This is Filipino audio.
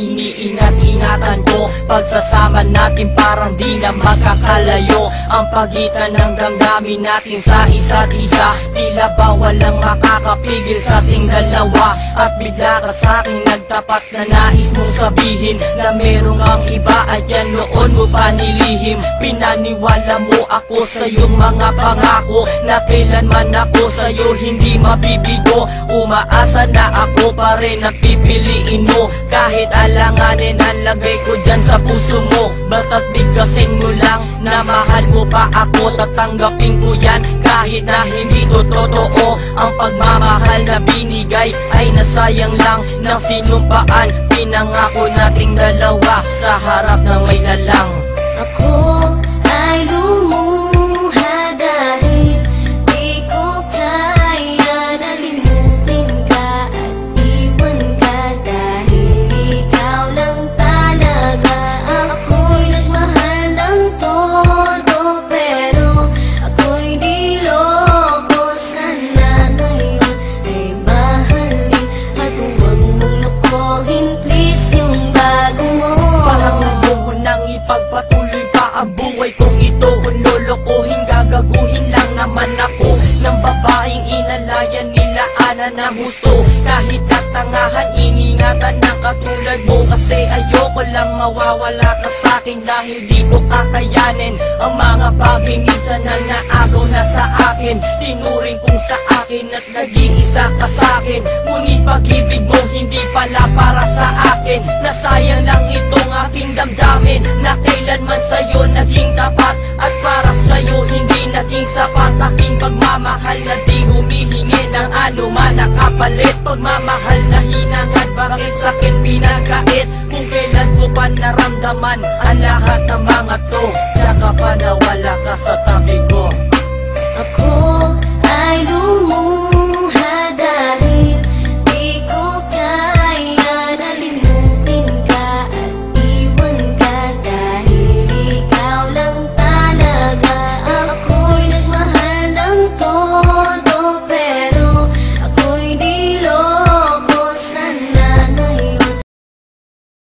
iniingat-ingatan ko. Pagsasama natin parang di na magkakalayo. Ang pagitan ng damdamin natin sa isa't isa, tila ba walang makakapigil sa ating dalawa. At bigla ka sa'kin nagtapat na nais mong sabihin na merong ang iba at yan noon mo pa nilihim. Pinaniwala mo ako sa iyong mga pangako na kailanman ako sa'yo hindi mabibigo. Umaasa na ako pa rin ang pipiliin mo, kahit alanganin ang lagay ko dyan sa puso mo. Bata't bigkasin mo lang na mahal mo pa ako, tatanggapin ko yan kahit na hindi to totoo. Ang pagmamahal na binigay ay nasayang lang ng sinumpaan. Pinangako nating dalawa sa harap ng may lalang. Ako ay lumuha dahil di ko kaya na limutin ka at iwan ka, dahil ikaw lang talaga. Ako'y nagmahal ng todo pero ako'y di loko. Sana ngayon ay mahalin at huwag mong lokohin please yung bago mo. Parang gusto nang ipagpatuloy pa ang buhay kong ito. Kung lolokohin, gagaguhin lang naman ako ng babaeng inalayan nila ana na gusto. Kahit katangahan, iningatan ng katulad mo, kasi ayoko lang mawawala ka sa'kin dahil di ko kakayanin ang mga bagay minsan na naagaw na sa akin. Tinuring kong sa akin at naging isa ka sa'kin, ngunit pag-ibig mo hindi pala para sa akin. Nasayang lang itong aking damdamin na kailanman sa'yo naging tapat, at para sa'yo hindi naging sapat. Aking pagmamahal na di humihingi ng anuman na kapalit. Pagmamahal na hinangad, bakit sa'kin pinagkait? Kung kailan ko pa naramdaman ang lahat ng mga to, tsaka pa nawala ka sa tabi ko. Ako ay lumuha